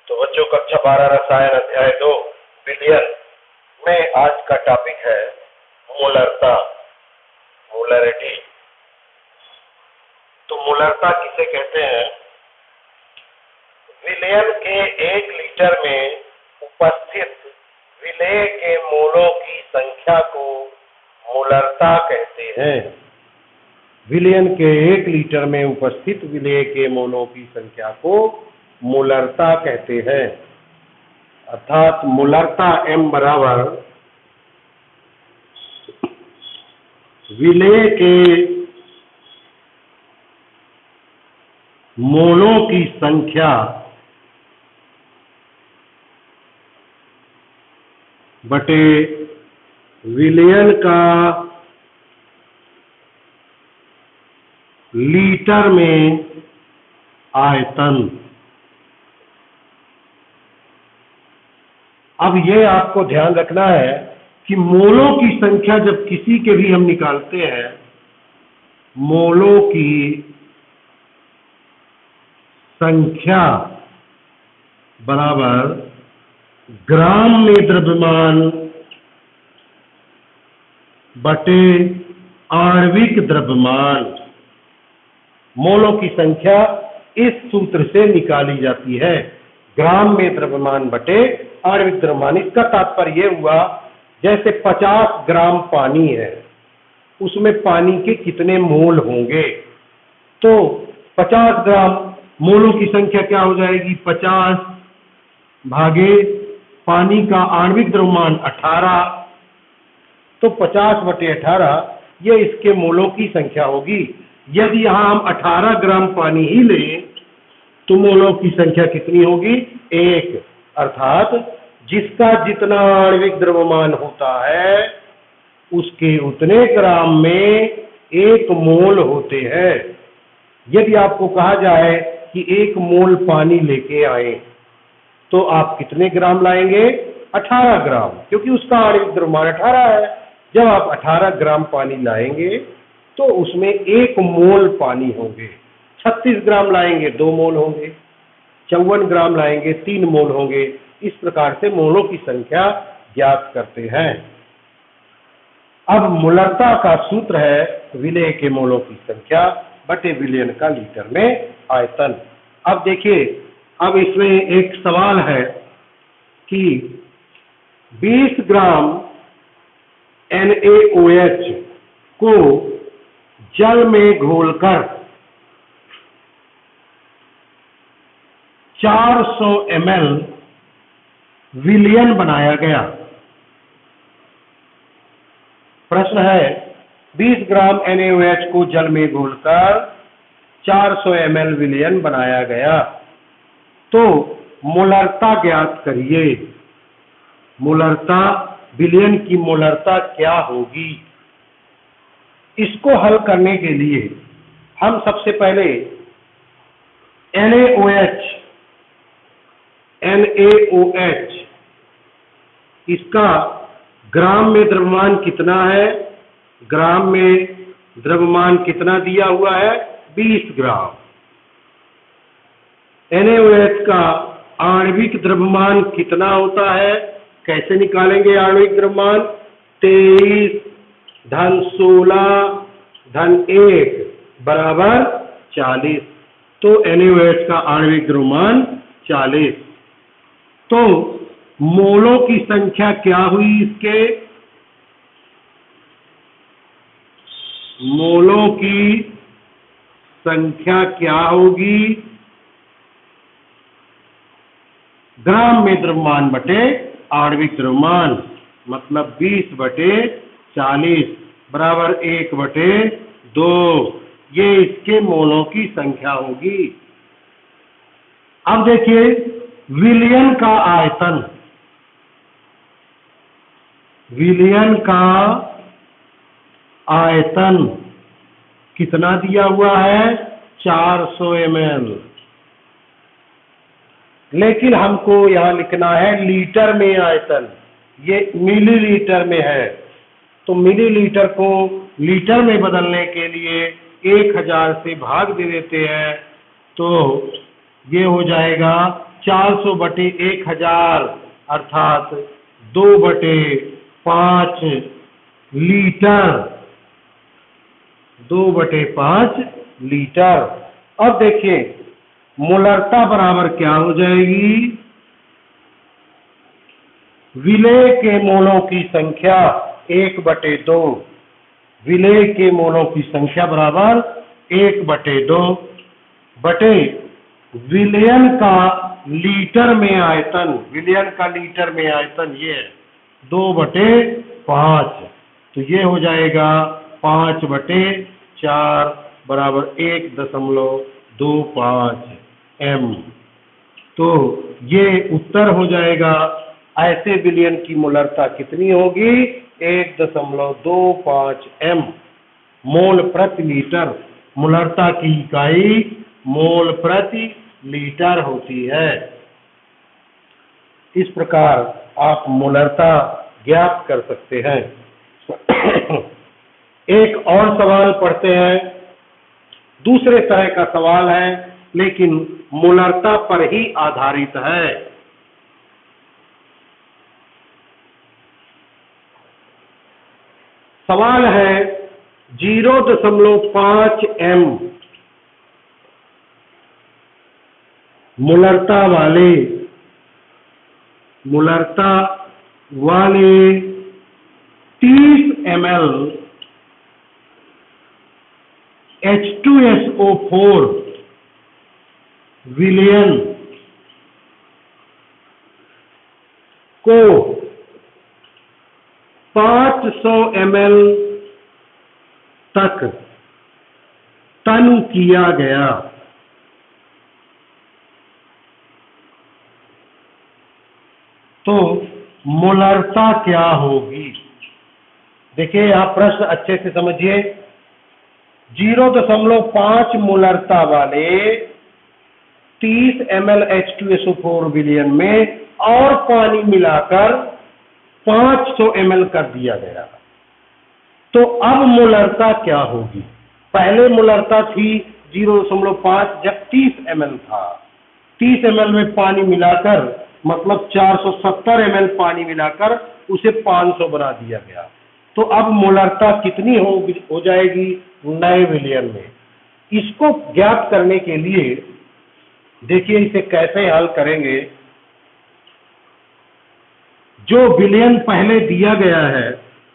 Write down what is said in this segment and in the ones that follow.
तो बच्चों कक्षा 12 रसायन अध्याय 2 विलयन में आज का टॉपिक है मोलरता, मोलरिटी। तो मोलरता किसे कहते हैं? विलयन के 1 लीटर में उपस्थित विलेय के मोलों की संख्या को मोलरता कहते हैं। विलयन के 1 लीटर में उपस्थित विलेय के मोलों की संख्या को मोलरता कहते हैं। अर्थात मोलरता M बराबर विलेय के मोलों की संख्या बटे विलयन का लीटर में आयतन। अब ये आपको ध्यान रखना है कि मोलों की संख्या जब किसी के भी हम निकालते हैं, मोलों की संख्या बराबर ग्राम में द्रव्यमान बटे आणविक द्रव्यमान। मोलों की संख्या इस सूत्र से निकाली जाती है, ग्राम में द्रव्यमान बटे आणविक द्रव्यमान। इसका तात्पर्य यह हुआ जैसे 50 ग्राम पानी है, उसमें पानी के कितने मोल होंगे। तो 50 ग्राम मोलों की संख्या क्या हो जाएगी? 50 भागे पानी का आणविक द्रव्यमान 18, तो 50 बटे 18 ये इसके मोलों की संख्या होगी। यदि यहां हम 18 ग्राम पानी ही लें तो मोलों की संख्या कितनी होगी? 1। अर्थात जिसका जितना आणविक द्रव्यमान होता है उसके उतने ग्राम में 1 मोल होते हैं। यदि आपको कहा जाए कि 1 मोल पानी लेके आए तो आप कितने ग्राम लाएंगे? 18 ग्राम, क्योंकि उसका आणविक द्रव्यमान 18 है। जब आप 18 ग्राम पानी लाएंगे तो उसमें 1 मोल पानी होंगे। 36 ग्राम लाएंगे 2 मोल होंगे, 54 ग्राम लाएंगे 3 मोल होंगे। इस प्रकार से मोलों की संख्या ज्ञात करते हैं। अब मोलरता का सूत्र है विलेय के मोलों की संख्या बटे विलयन का लीटर में आयतन। अब देखिए, अब इसमें एक सवाल है कि 20 ग्राम NaOH को जल में घोलकर 400 ml विलयन बनाया गया। प्रश्न है 20 ग्राम NaOH को जल में घोलकर 400 ml विलयन बनाया गया, तो मोलरता ज्ञात करिए। मोलरता, विलयन की मोलरता क्या होगी? इसको हल करने के लिए हम सबसे पहले NaOH इसका ग्राम में द्रव्यमान कितना है? ग्राम में द्रव्यमान कितना दिया हुआ है? 20 ग्राम। NaOH का आणविक द्रव्यमान कितना होता है? कैसे निकालेंगे आणविक द्रव्यमान? 23 धन 16 धन 1 बराबर 40। तो NaOH का आणविक द्रव्यमान 40। तो मोलों की संख्या क्या हुई इसके? मोलों की संख्या क्या होगी? ग्राम में द्रव्यमान बटे आणविक द्रव्यमान, मतलब 20 बटे 40 बराबर 1 बटे 2। ये इसके मोलों की संख्या होगी। अब देखिए विलयन का आयतन। विलयन का आयतन कितना दिया हुआ है? 400 ml। लेकिन हमको यहां लिखना है लीटर में आयतन, ये मिलीलीटर में है। तो मिलीलीटर को लीटर में बदलने के लिए 1000 से भाग दे देते हैं, तो ये हो जाएगा 400/1000 अर्थात 2/5 लीटर। 2/5 लीटर। अब देखिए मोलरता बराबर क्या हो जाएगी, विलेय के मोलों की संख्या 1/2। विलेय के मोलों की संख्या बराबर 1/2 बटे विलयन का लीटर में आयतन। विलयन का लीटर में आयतन ये है 2/5। तो ये हो जाएगा 5/4 बराबर 1.25 m। तो ये उत्तर हो जाएगा। ऐसे विलयन की मोलरता कितनी होगी, 1.25 m मोल प्रति लीटर। मोलरता की इकाई मोल प्रति लीटर होती है। इस प्रकार आप मोलरता ज्ञात कर सकते हैं। एक और सवाल पढ़ते हैं। दूसरे तरह का सवाल है लेकिन मोलरता पर ही आधारित है। सवाल है 0.5 m मोलरता वाले 30 ml H2SO4 विलयन को 500 ml तक टन किया गया। तो मोलरता क्या होगी। देखिए आप प्रश्न अच्छे से समझिए। 0.5 मोलरता वाले 30 ml H2SO4 विलयन में और पानी मिलाकर 500 ml कर दिया गया। तो अब मोलरता क्या होगी। पहले मोलरता थी 0.5 जब 30 ml था। 30 ml में पानी मिलाकर मतलब 470 ml पानी मिलाकर उसे 500 बना दिया गया। तो अब मोलरता कितनी हो जाएगी नए विलयन में। इसको ज्ञात करने के लिए देखिए इसे कैसे हल करेंगे। जो विलयन पहले दिया गया है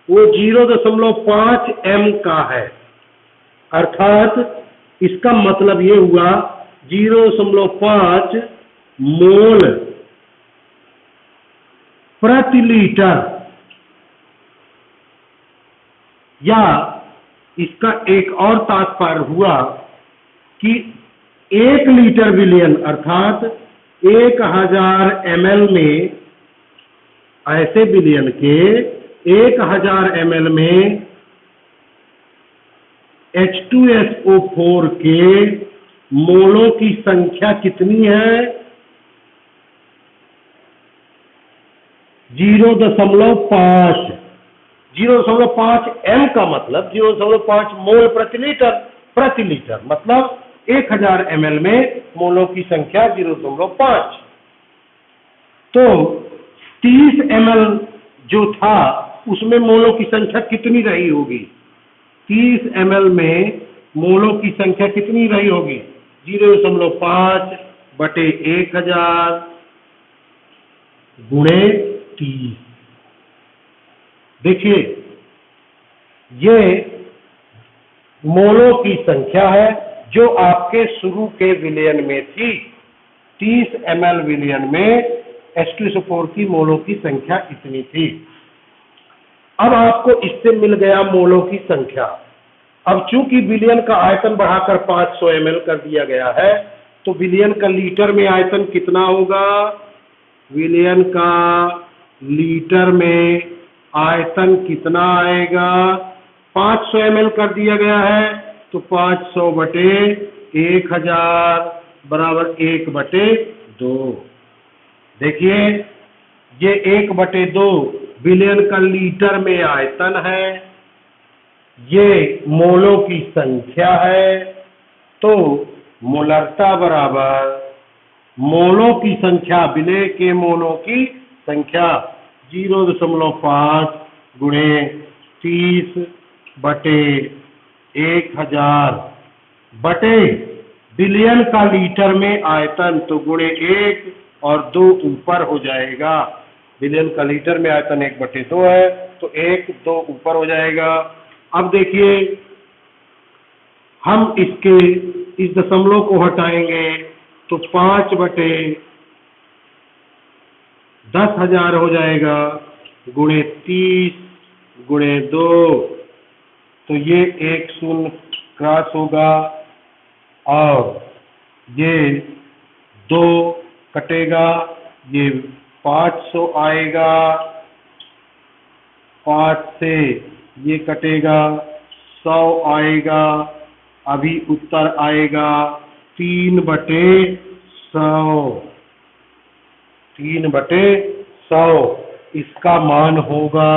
वो 0.5 m का है, अर्थात इसका मतलब ये हुआ 0.5 मोल प्रति लीटर। या इसका एक और तात्पर्य हुआ कि 1 लीटर विलयन अर्थात 1000 ml में, ऐसे विलयन के 1000 ml में H2SO4 के मोलों की संख्या कितनी है 0.5। 0.5 m का मतलब 0.5 मोल प्रति लीटर मतलब 1000 ml में मोलों की संख्या 0.5। तो 30 ml जो था उसमें मोलों की संख्या कितनी रही होगी। 30 ml में मोलों की संख्या कितनी रही होगी 0.5 बटे 1000 गुणे 30। देखिए ये मोलों की संख्या है जो आपके शुरू के विलयन में थी। 30 ml विलयन में H2SO4 की मोलों की संख्या इतनी थी। अब आपको इससे मिल गया मोलों की संख्या। अब चूंकि विलयन का आयतन बढ़ाकर 500 ml कर दिया गया है तो विलयन का लीटर में आयतन कितना होगा। विलयन का लीटर में आयतन कितना आएगा 500 ml कर दिया गया है तो 500 बटे 1000 बराबर 1/2। देखिए ये 1/2 विलयन का लीटर में आयतन है, ये मोलों की संख्या है। तो मोलरता बराबर मोलों की संख्या, विलेय के मोलों की संख्या 0.5 गुणे 30 बटे 1000 बटे बिलियन का लीटर में आयतन, तो गुणे 1 और 2 ऊपर हो जाएगा। बिलियन का लीटर में आयतन 1/2 है, तो 1 2 ऊपर हो जाएगा। अब देखिए हम इस दशमलव को हटाएंगे तो 5/10,000 हो जाएगा, गुणे 30 गुणे 2, तो ये 1 शून्य क्रॉस होगा और ये 2 कटेगा, ये 500 आएगा, 5 से ये कटेगा, 100 आएगा, अभी उत्तर आएगा 3/100, 3/100। इसका मान होगा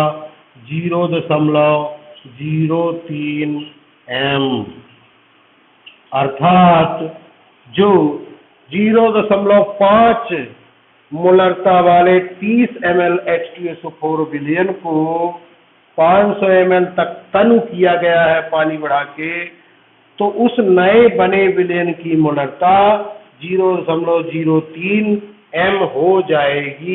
0.03 m, अर्थात जो 0.5 मोलरता वाले 30 ml H2SO4 विलयन को 500 ml तक तनु किया गया है पानी बढ़ा के, तो उस नए बने विलयन की मोलरता 0.03 m हो जाएगी।